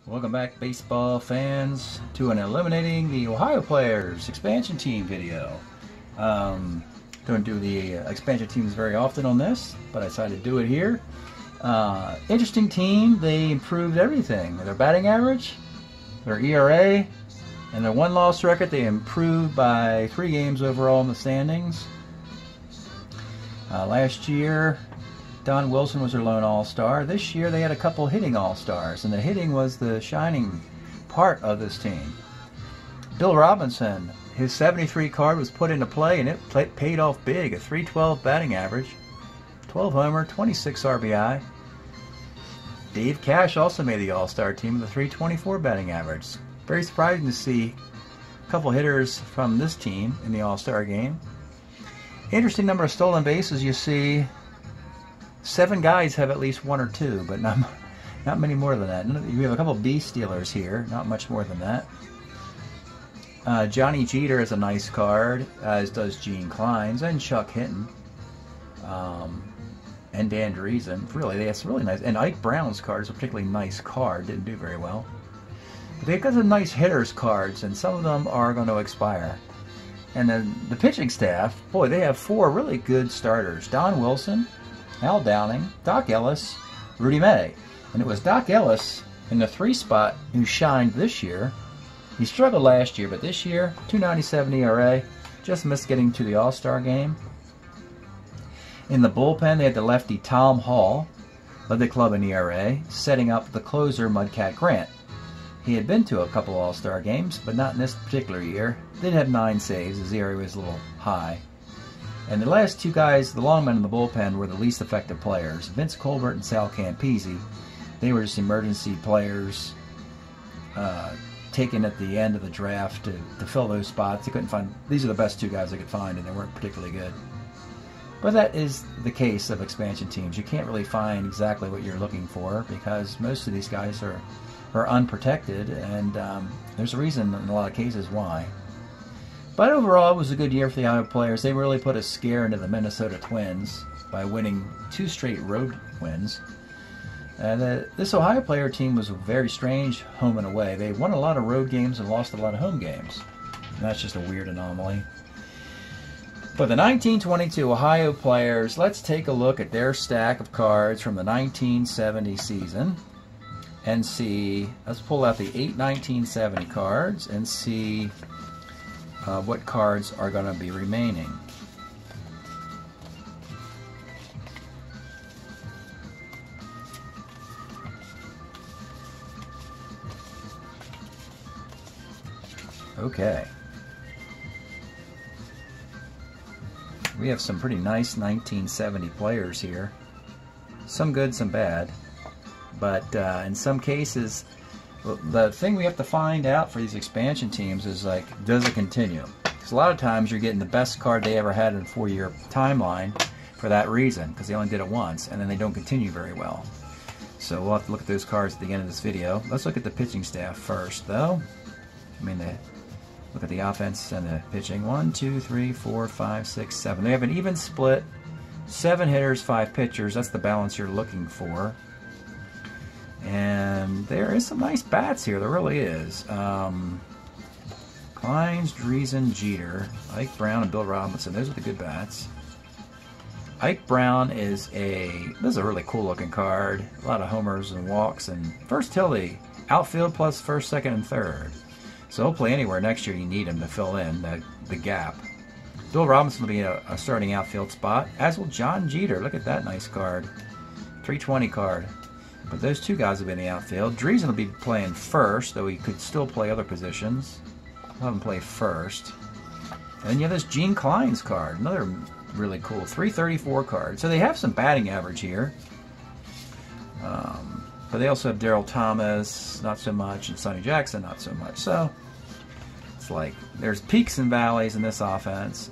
Welcome back, baseball fans, to an Eliminating the Ohio Players expansion team video. Don't do the expansion teams very often on this, but I decided to do it here. Interesting team. They improved everything. Their batting average, their ERA, and their win-loss record. They improved by 3 games overall in the standings. Last year, Don Wilson was their lone all-star. This year they had a couple hitting all-stars, and the hitting was the shining part of this team. Bill Robinson, his 73 card was put into play, and it paid off big. A .312 batting average, 12 homer, 26 RBI. Dave Cash also made the all-star team with a .324 batting average. Very surprising to see a couple hitters from this team in the all-star game. Interesting number of stolen bases. You see 7 guys have at least 1 or 2, but not many more than that. We have a couple B stealers here, not much more than that. Johnny Jeter is a nice card, as does Gene Klein's and Chuck Hinton, and Dan Driesen. Really, that's really nice. And Ike Brown's card is a particularly nice card. Didn't do very well. But they've got some nice hitters cards, and some of them are going to expire. And then the pitching staff, boy, they have 4 really good starters: Don Wilson, Al Downing, Doc Ellis, Rudy May. And it was Doc Ellis in the 3 spot who shined this year. He struggled last year, but this year, .297 ERA, just missed getting to the All-Star game. In the bullpen, they had the lefty Tom Hall, led the club in ERA, setting up the closer Mudcat Grant. He had been to a couple All-Star games, but not in this particular year. Did have 9 saves. His ERA was a little high. And the last 2 guys, the longmen in the bullpen, were the least effective players. Vince Colbert and Sal Campisi. They were just emergency players taken at the end of the draft to fill those spots. They couldn't find. These are the best 2 guys they could find, and they weren't particularly good. But that is the case of expansion teams. You can't really find exactly what you're looking for because most of these guys are unprotected, and there's a reason in a lot of cases why. But overall, it was a good year for the Ohio players. They really put a scare into the Minnesota Twins by winning 2 straight road wins. And this Ohio player team was a very strange home and away. They won a lot of road games and lost a lot of home games. And that's just a weird anomaly. For the 1922 Ohio players, let's take a look at their stack of cards from the 1970 season and see. Let's pull out the 8 1970 cards and see what cards are going to be remaining. Okay. We have some pretty nice 1970 players here. Some good, some bad. But in some cases, the thing we have to find out for these expansion teams is, like, does it continue? Because a lot of times you're getting the best card they ever had in a 4-year timeline for that reason, because they only did it once, and then they don't continue very well. So we'll have to look at those cards at the end of this video. Let's look at the pitching staff first, though. Look at the offense and the pitching. 1, 2, 3, 4, 5, 6, 7. They have an even split. 7 hitters, 5 pitchers. That's the balance you're looking for. And there is some nice bats here. There really is. Klein's, Driesen, Jeter, Ike Brown, and Bill Robinson. Those are the good bats. Ike Brown is this is a really cool looking card. A lot of homers and walks and versatility. Outfield plus first, second, and third. So he'll play anywhere next year you need him to fill in the gap. Bill Robinson will be a starting outfield spot, as will John Jeter. Look at that nice card. 320 card. But those 2 guys will be in the outfield. Driesen will be playing first, though he could still play other positions. We'll have him play first. And then you have this Gene Klein's card. Another really cool 334 card. So they have some batting average here. But they also have Darryl Thomas, not so much, and Sonny Jackson, not so much. So it's like there's peaks and valleys in this offense.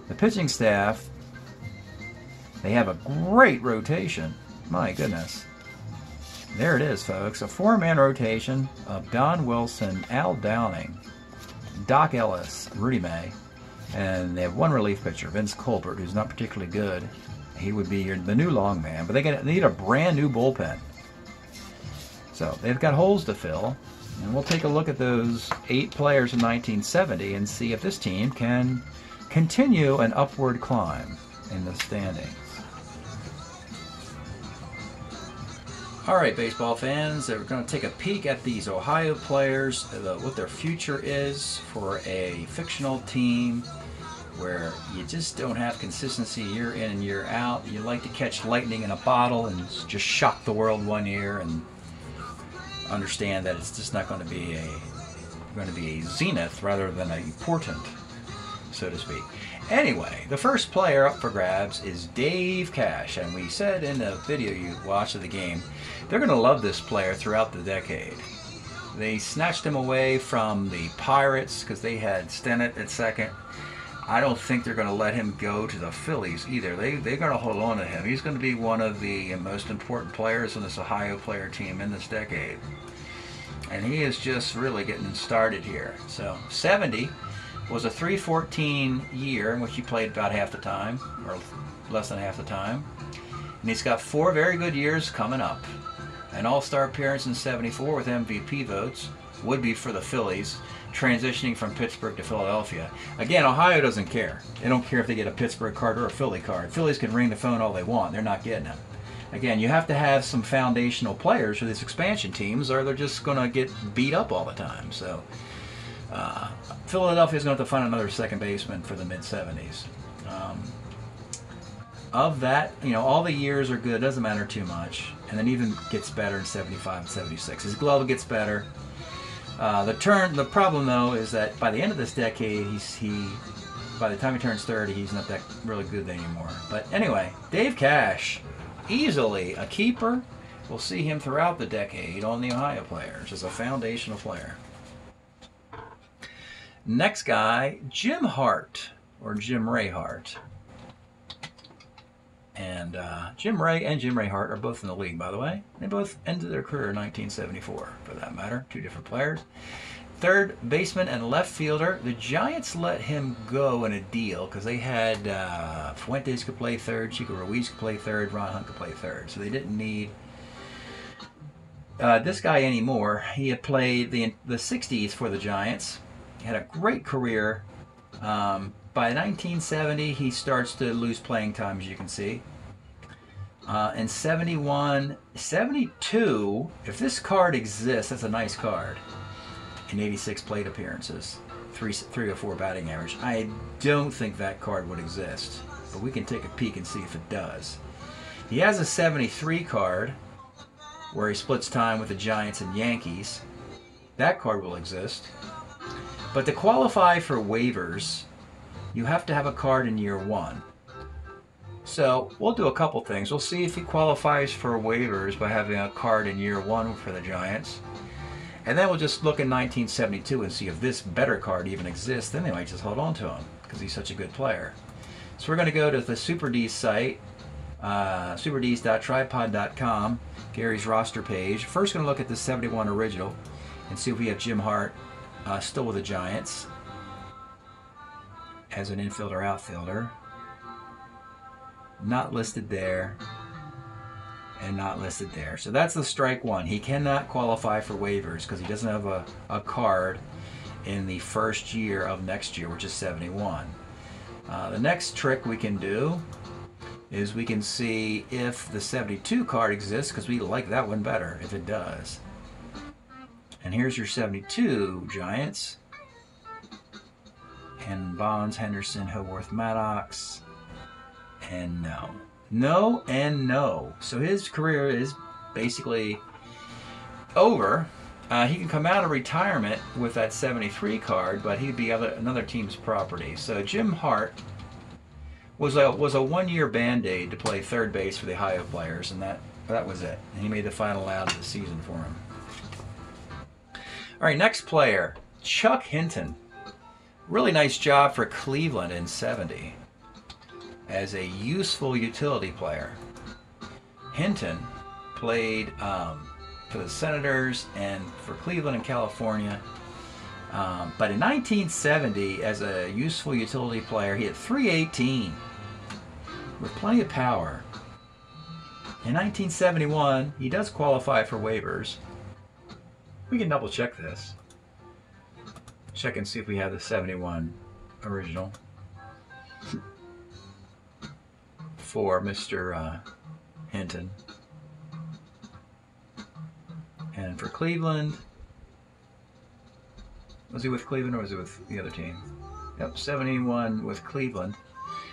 The pitching staff, they have a great rotation. My goodness. There it is, folks. A 4-man rotation of Don Wilson, Al Downing, Doc Ellis, Rudy May, and they have 1 relief pitcher, Vince Colbert, who's not particularly good. He would be the new long man, but they need a brand new bullpen. So they've got holes to fill, and we'll take a look at those 8 players in 1970 and see if this team can continue an upward climb in the standings. All right, baseball fans, we're going to take a peek at these Ohio players, what their future is for a fictional team where you just don't have consistency year in and year out. You like to catch lightning in a bottle and just shock the world one year and understand that it's just not going to be a zenith rather than a portent, so to speak. Anyway, the first player up for grabs is Dave Cash, and we said in the video you watched of the game, they're going to love this player throughout the decade. They snatched him away from the Pirates because they had Stennett at second. I don't think they're going to let him go to the Phillies either. They're going to hold on to him. He's going to be one of the most important players on this Ohio player team in this decade. And he is just really getting started here. So 70 was a 3-14 year in which he played about half the time, or less than half the time. And he's got 4 very good years coming up. An all-star appearance in 74 with MVP votes, would be for the Phillies, transitioning from Pittsburgh to Philadelphia. Again, Ohio doesn't care. They don't care if they get a Pittsburgh card or a Philly card. Phillies can ring the phone all they want. They're not getting it. Again, you have to have some foundational players for these expansion teams, or they're just going to get beat up all the time. So Philadelphia's going to have to find another second baseman for the mid-70s. Of that, you know, all the years are good. Doesn't matter too much. And then even gets better in 75 and 76. His glove gets better. The problem though is that by the end of this decade, by the time he turns 30, he's not that really good anymore. But anyway, Dave Cash, easily a keeper. We'll see him throughout the decade on the Ohio players as a foundational player. Next guy, Jim Hart, or Jim Ray Hart. And Jim Ray and Jim Ray Hart are both in the league, by the way. They both ended their career in 1974, for that matter. 2 different players. Third baseman and left fielder. The Giants let him go in a deal because they had Fuentes could play third, Chico Ruiz could play third, Ron Hunt could play third. So they didn't need this guy anymore. He had played the 60s for the Giants. He had a great career. By 1970, he starts to lose playing time, as you can see. In 71, 72, if this card exists, that's a nice card. In 86 plate appearances, 304 batting average. I don't think that card would exist, but we can take a peek and see if it does. He has a 73 card, where he splits time with the Giants and Yankees. That card will exist. But to qualify for waivers, you have to have a card in year 1. So we'll do a couple things. We'll see if he qualifies for waivers by having a card in year 1 for the Giants. And then we'll just look in 1972 and see if this better card even exists. Then they might just hold on to him because he's such a good player. So we're going to go to the Super D's site, superds.tripod.com, Gary's roster page. First going to look at the 71 original and see if we have Jim Hart still with the Giants as an infielder outfielder. Not listed there and not listed there. So that's the strike one. He cannot qualify for waivers because he doesn't have a card in the first year of next year, which is 71. The next trick we can do is we can see if the 72 card exists because we like that one better if it does. And here's your 72 Giants. And Bonds, Henderson, Howarth, Maddox, and no. No and no. So his career is basically over. He can come out of retirement with that 73 card, but he'd be another team's property. So Jim Hart was a 1-year Band-Aid to play third base for the Ohio players, and that was it. And he made the final out of the season for him. All right, next player, Chuck Hinton. Really nice job for Cleveland in 70 as a useful utility player. Hinton played for the Senators and for Cleveland and California. But in 1970, as a useful utility player, he had .318 with plenty of power. In 1971, he does qualify for waivers. We can double check this. Check and see if we have the 71 original for Mr. Hinton. And for Cleveland, was he with Cleveland or was he with the other team? Yep, 71 with Cleveland.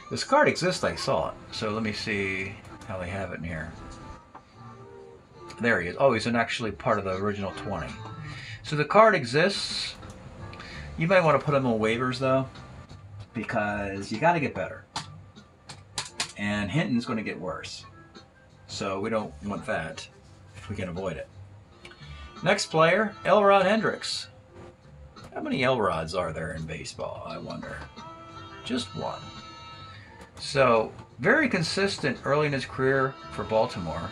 This card exists, I saw it. So let me see how they have it in here. There he is. Oh, he's actually part of the original 20. So the card exists. You might want to put him on waivers though, because you got to get better. And Hinton's going to get worse. So we don't want that if we can avoid it. Next player, Elrod Hendricks. How many Elrods are there in baseball, I wonder? Just one. So, very consistent early in his career for Baltimore.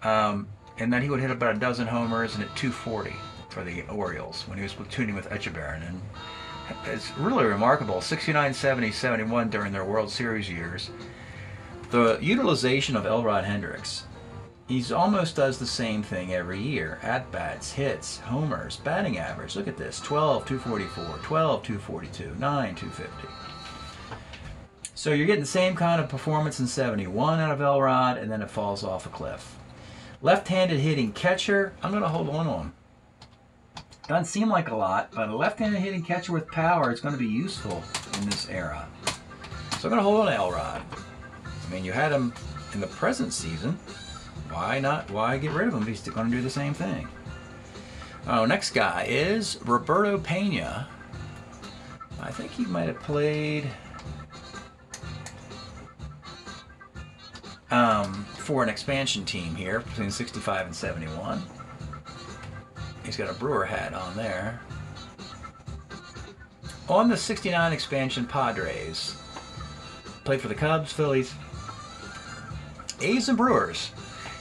And then he would hit about a dozen homers and hit 240 for the Orioles when he was platooning with Echeverria. And it's really remarkable. 69, 70, 71 during their World Series years. The utilization of Elrod Hendricks. He almost does the same thing every year. At-bats, hits, homers, batting average. Look at this. 12, 244, 12, 242, 9, 250. So you're getting the same kind of performance in 71 out of Elrod, and then it falls off a cliff. Left-handed hitting catcher. I'm going to hold on to him. Doesn't seem like a lot, but a left-handed hitting catcher with power is going to be useful in this era. So I'm going to hold on to Elrod. I mean, you had him in the present season. Why not? Why get rid of him? He's going to do the same thing. Oh, next guy is Roberto Pena. I think he might have played for an expansion team here between 65 and 71. He's got a Brewer hat on there. On the 69 expansion Padres. Played for the Cubs, Phillies, A's, and Brewers.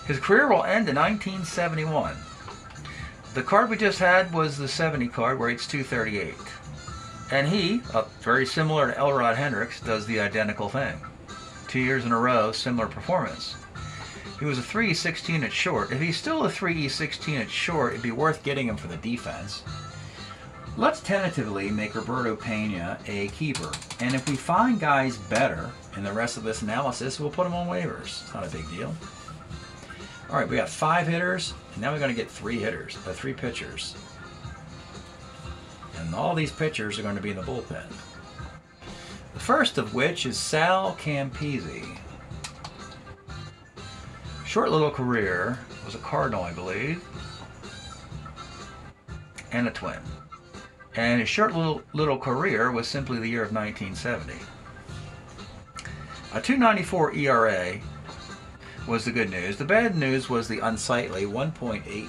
His career will end in 1971. The card we just had was the 70 card where it's 238. And he, very similar to Elrod Hendricks, does the identical thing. 2 years in a row, similar performance. He was a 3E16 at short. If he's still a 3E16 at short, it'd be worth getting him for the defense. Let's tentatively make Roberto Pena a keeper. And if we find guys better in the rest of this analysis, we'll put them on waivers. It's not a big deal. All right, we got 5 hitters, and now we're going to get 3 hitters, 3 pitchers. And all these pitchers are going to be in the bullpen. The first of which is Sal Campisi. Short little career, was a Cardinal, I believe, and a Twin. And his short little career was simply the year of 1970. A 2.94 ERA was the good news. The bad news was the unsightly 1.8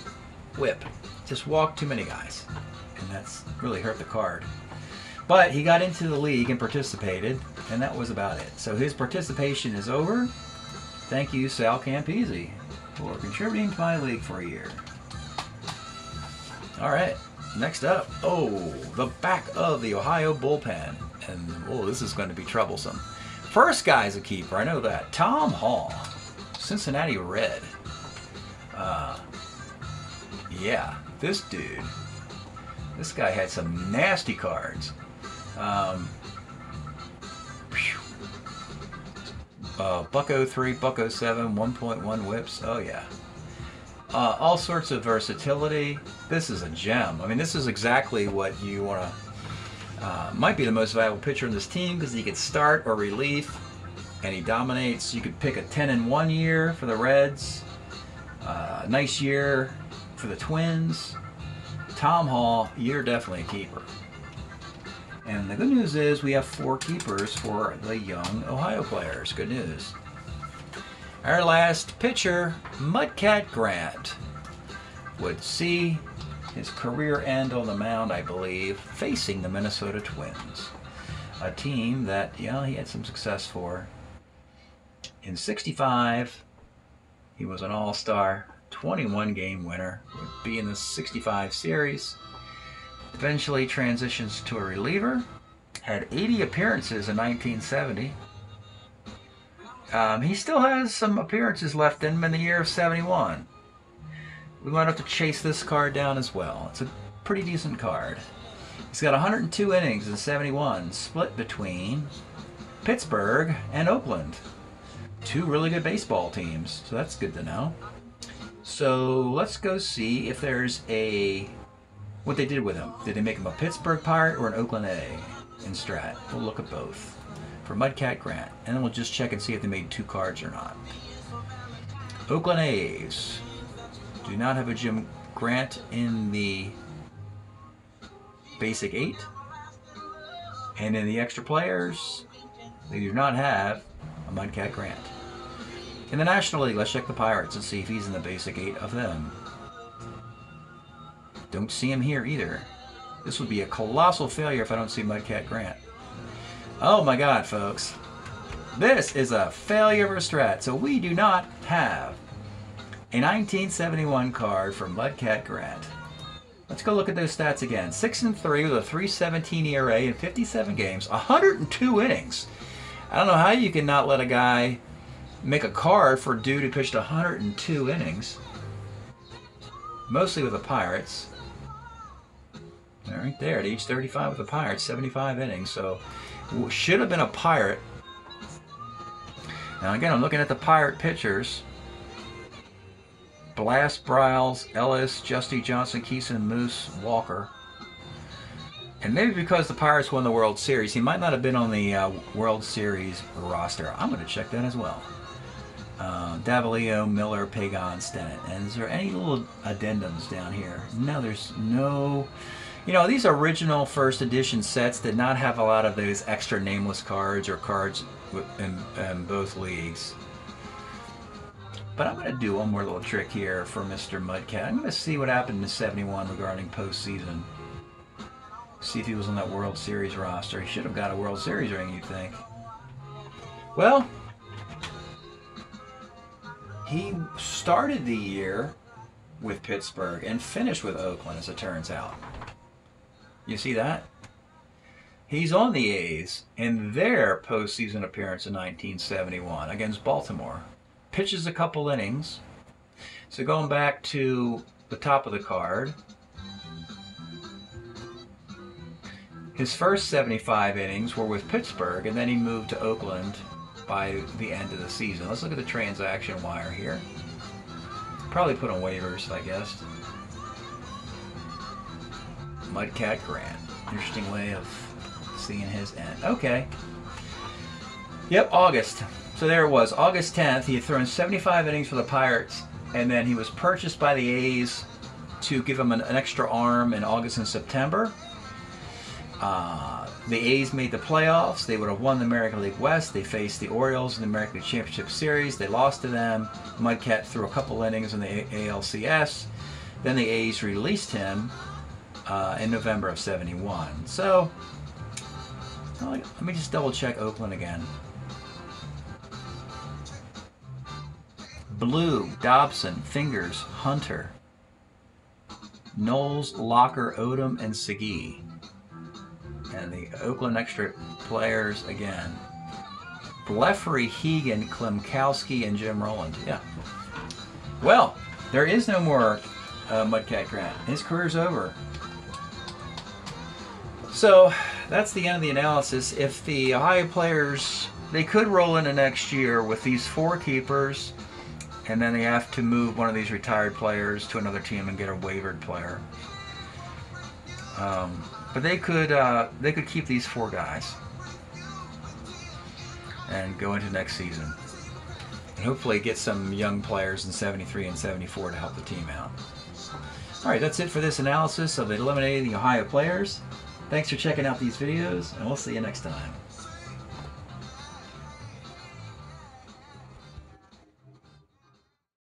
whip. Just walked too many guys, and that's really hurt the card. But he got into the league and participated, and that was about it. So his participation is over. Thank you, Sal Campisi, for contributing to my league for a year. All right, next up, the back of the Ohio bullpen. And, this is going to be troublesome. First guy's a keeper, I know that. Tom Hall, Cincinnati Red. Yeah, this dude. This guy had some nasty cards. Buck 03, Buck 07, 1.1 whips. Oh yeah. All sorts of versatility. This is a gem. I mean, this is exactly what you want to... might be the most valuable pitcher in this team because he could start or relief, and he dominates. You could pick a 10-1 year for the Reds. Nice year for the Twins. Tom Hall, you're definitely a keeper. And the good news is we have 4 keepers for the young Ohio players. Good news. Our last pitcher, Mudcat Grant, would see his career end on the mound, I believe, facing the Minnesota Twins. A team that, he had some success for. In 65, he was an all-star, 21-game winner, would be in the 65 series. Eventually transitions to a reliever. Had 80 appearances in 1970. He still has some appearances left in him in the year of 71. we might have to chase this card down as well. It's a pretty decent card. He's got 102 innings in 71, split between Pittsburgh and Oakland. Two really good baseball teams, so that's good to know. So let's go see if there's what they did with him. Did they make him a Pittsburgh Pirate or an Oakland A in Strat? We'll look at both for Mudcat Grant, and then we'll just check and see if they made 2 cards or not. Oakland A's do not have a Jim Grant in the Basic 8, and in the extra players, they do not have a Mudcat Grant. In the National League, let's check the Pirates and see if he's in the Basic 8 of them. Don't see him here either. This would be a colossal failure if I don't see Mudcat Grant. Oh my God, folks. This is a failure of a Strat. So we do not have a 1971 card for Mudcat Grant. Let's go look at those stats again. 6-3 with a 3.17 ERA in 57 games, 102 innings. I don't know how you can not let a guy make a card for a dude who pitched 102 innings, mostly with the Pirates. Right there at age 35 with the Pirates, 75 innings. So should have been a Pirate. Now again, I'm looking at the Pirate pitchers. Blast, Bryles, Ellis, Justy, Johnson, Keeson, Moose, Walker. And maybe because the Pirates won the World Series, he might not have been on the World Series roster. I'm going to check that as well. Davalillo, Miller, Pagan, Stennett. And is there any little addendums down here? No, there's no... You know, these original first edition sets did not have a lot of those extra nameless cards or cards in both leagues. But I'm going to do one more little trick here for Mr. Mudcat. I'm going to see what happened in 71 regarding postseason. See if he was on that World Series roster. He should have got a World Series ring, you'd think. Well, he started the year with Pittsburgh and finished with Oakland, as it turns out. You see that? He's on the A's in their postseason appearance in 1971 against Baltimore. Pitches a couple innings. So going back to the top of the card, his first 75 innings were with Pittsburgh, and then he moved to Oakland by the end of the season. Let's look at the transaction wire here. Probably put on waivers, I guess. Mudcat Grant. Interesting way of seeing his end. Okay. Yep, August. So there it was, August 10th. He had thrown 75 innings for the Pirates, and then he was purchased by the A's to give him an extra arm in August and September. The A's made the playoffs. They would have won the American League West. They faced the Orioles in the American League Championship Series. They lost to them. Mudcat threw a couple innings in the ALCS. Then the A's released him in November of 71. So, let me just double check Oakland again. Blue, Dobson, Fingers, Hunter, Knowles, Locker, Odom, and Segui. And the Oakland extra players again. Blefary, Hegan, Klimkowski, and Jim Rowland. Yeah. Well, there is no more Mudcat Grant. His career's over. So that's the end of the analysis. If the Ohio players, they could roll into next year with these 4 keepers, and then they have to move one of these retired players to another team and get a waivered player. But they could keep these 4 guys and go into next season, and hopefully get some young players in 73 and 74 to help the team out. All right, that's it for this analysis of eliminating the Ohio players. Thanks for checking out these videos, and we'll see you next time.